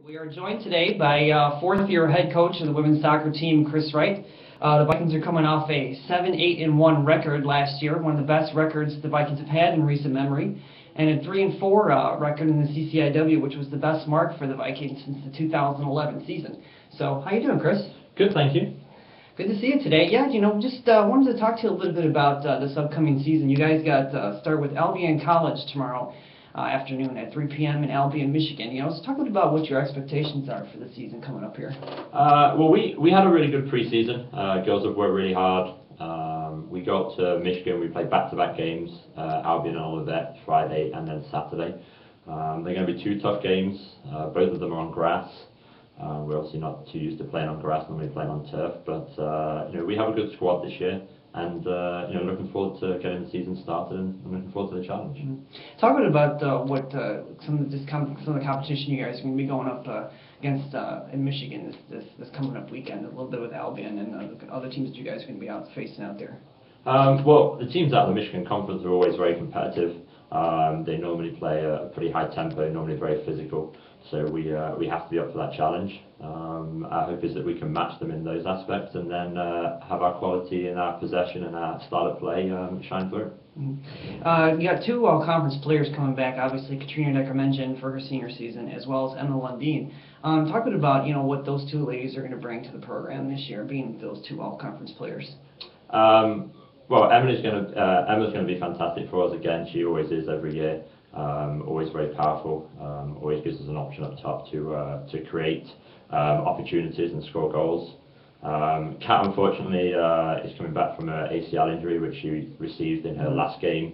We are joined today by fourth-year head coach of the women's soccer team, Chris Wright. The Vikings are coming off a 7-8-1 record last year, one of the best records the Vikings have had in recent memory, and a 3-4 record in the CCIW, which was the best mark for the Vikings since the 2011 season. So, how you doing, Chris? Good, thank you. Good to see you today. Yeah, just wanted to talk to you a little bit about this upcoming season. You guys got started with Albion College tomorrow afternoon at 3 p.m. in Albion, Michigan. Let's talk a bit about what your expectations are for the season coming up here. Well, we had a really good preseason. Girls have worked really hard. We got to Michigan. We played back-to-back games, Albion and Olivet, Friday and then Saturday. They're going to be two tough games. Both of them are on grass. We're obviously not too used to playing on grass, normally playing on turf, but we have a good squad this year, and looking forward to getting the season started, and I'm looking forward to the challenge. Mm-hmm. Talk a bit about what some of the competition you guys are going to be going up against in Michigan this coming up weekend, a little bit with Albion and the other teams that you guys are going to be facing out there. Well, the teams out of the Michigan Conference are always very competitive. They normally play a pretty high tempo, normally very physical. So we have to be up for that challenge. Our hope is that we can match them in those aspects, and then have our quality and our possession and our style of play shine through. Mm-hmm. You got two all-conference players coming back. Obviously, Katrina Decker mentioned for her senior season, as well as Emma Lundeen. Talk a bit about what those two ladies are going to bring to the program this year, being those two all-conference players. Well, Emma's going to be fantastic for us again. She always is every year. Always very powerful. Always gives us an option up top to create opportunities and score goals. Kat, unfortunately, is coming back from an ACL injury, which she received in her last game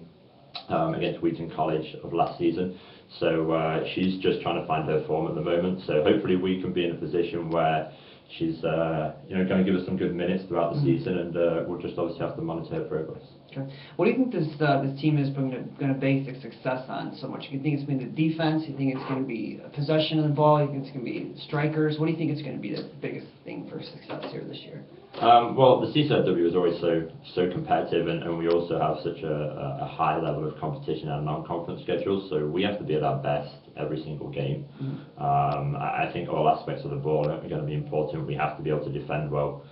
against Wheaton College of last season. So she's just trying to find her form at the moment. So hopefully we can be in a position where she's going to give us some good minutes throughout the season, and we'll just obviously have to monitor her progress. Okay. What do you think this team is going to base its success on so much? You think it's going to be the defense? You think it's going to be possession of the ball? You think it's going to be strikers? What do you think it's going to be the biggest thing for success here this year? Well, the CCW is always so competitive, and we also have such a high level of competition in our non-conference schedules, so we have to be at our best every single game. Mm-hmm. I think all aspects of the ball are going to be important. We have to be able to defend well.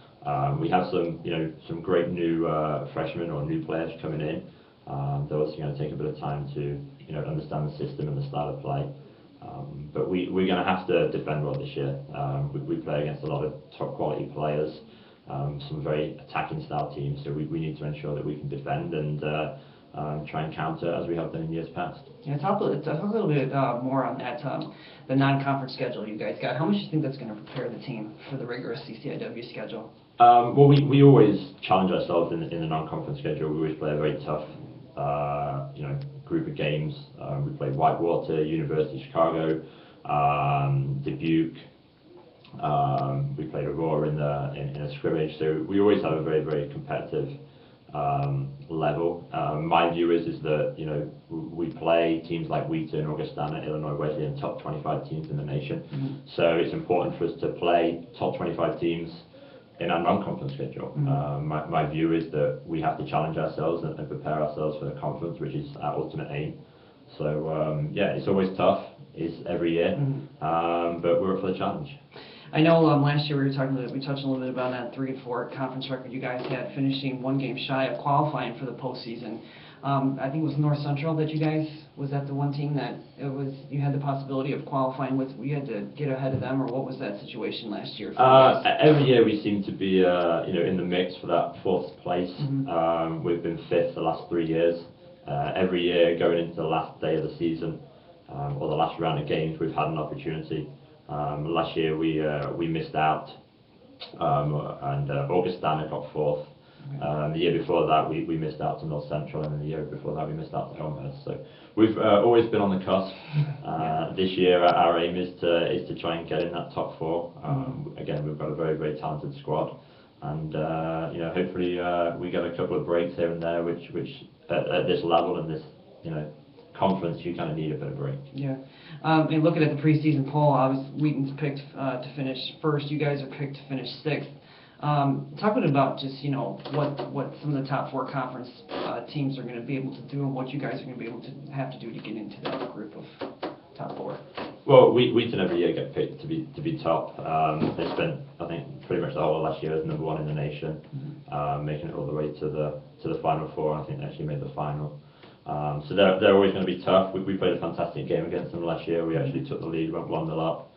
We have some great new freshmen or new players coming in. They're also going to take a bit of time to understand the system and the style of play. But we're going to have to defend well this year. We play against a lot of top quality players, some very attacking style teams, so we need to ensure that we can defend and try and counter as we have done in years past. Yeah, talk a little bit more on that, the non-conference schedule you guys got. How much do you think that's going to prepare the team for the rigorous CCIW schedule? Well, we always challenge ourselves in the non-conference schedule. We always play a very tough group of games. We played Whitewater, University of Chicago, Dubuque. We played Aurora in a scrimmage, so we always have a very, very competitive level. My view is that we play teams like Wheaton, Augustana, Illinois Wesleyan, top 25 teams in the nation. Mm-hmm. So it's important for us to play top 25 teams in our non-conference schedule. Mm-hmm. My view is that we have to challenge ourselves and prepare ourselves for the conference, which is our ultimate aim. So it's always tough. It's every year, but we're up for the challenge. I know last year we touched a little bit about that 3-4 conference record you guys had, finishing one game shy of qualifying for the postseason. I think it was North Central that was that the one team that you had the possibility of qualifying with? You had to get ahead of them, or what was that situation last year for you guys? Every year we seem to be in the mix for that fourth place. Mm-hmm. We've been fifth the last 3 years. Every year going into the last day of the season or the last round of games, we've had an opportunity. Last year we missed out, and Augustana got fourth. The year before that we missed out to North Central, and then the year before that we missed out to Elmhurst. So we've always been on the cusp. This year our aim is to try and get in that top four. Again, we've got a very, very talented squad, and hopefully we get a couple of breaks here and there, which at this level and this conference, you kind of need a bit of break. Yeah. And looking at the preseason poll, obviously Wheaton's picked to finish first. You guys are picked to finish sixth. Talk a bit about just what some of the top four conference teams are going to be able to do, and what you guys are going to be able to have to do to get into that group of top four. Well, Wheaton every year get picked to be top. They spent, I think, pretty much the whole of last year as number one in the nation, making it all the way to the final four. And I think they actually made the final. So they're always going to be tough. We played a fantastic game against them last year. We actually took the lead, went 1-0 up.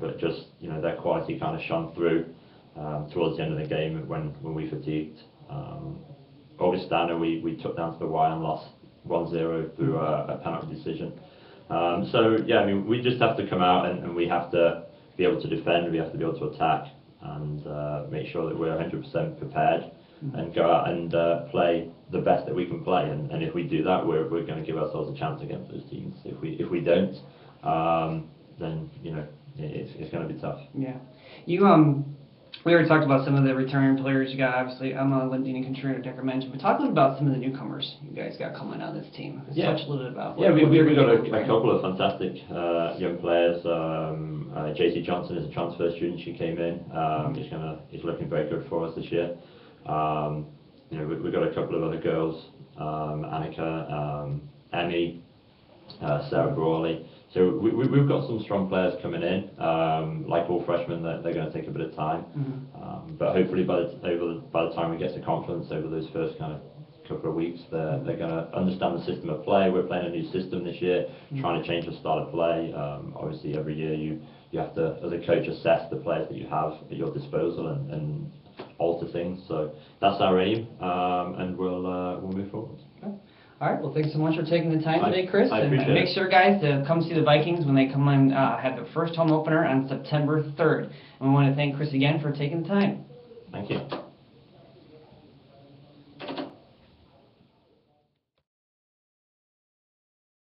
But just, their quality kind of shone through towards the end of the game when we fatigued. Augustana we took down to the wire and lost 1-0 through a penalty decision. So yeah, I mean, we just have to come out and we have to be able to defend, we have to be able to attack, and make sure that we're 100% prepared and go out and play the best that we can play. And if we do that, we're going to give ourselves a chance against those teams. If we don't, then it's going to be tough. Yeah, we already talked about some of the returning players you got. Obviously, Emma, Lindeen, and Katrina Decker mentioned. But talk a little about some of the newcomers you guys got coming on this team. Let's touch a little bit about. Yeah, we've got a couple of fantastic young players. JC Johnson is a transfer student. She came in. He's looking very good for us this year. We've got a couple of other girls. Annika, Emmy, Sarah Brawley. So we've got some strong players coming in. Like all freshmen, they're going to take a bit of time. But hopefully by the time we get to conference over those first kind of couple of weeks, they're going to understand the system of play. We're playing a new system this year, trying to change the style of play. Obviously, every year you have to, as a coach, assess the players that you have at your disposal and alter things. So that's our aim, and we'll move forward. Okay. All right. Well, thanks so much for taking the time today, Chris. I appreciate and make sure, guys, to come see the Vikings when they come and have their first home opener on September 3rd. And we want to thank Chris again for taking the time. Thank you.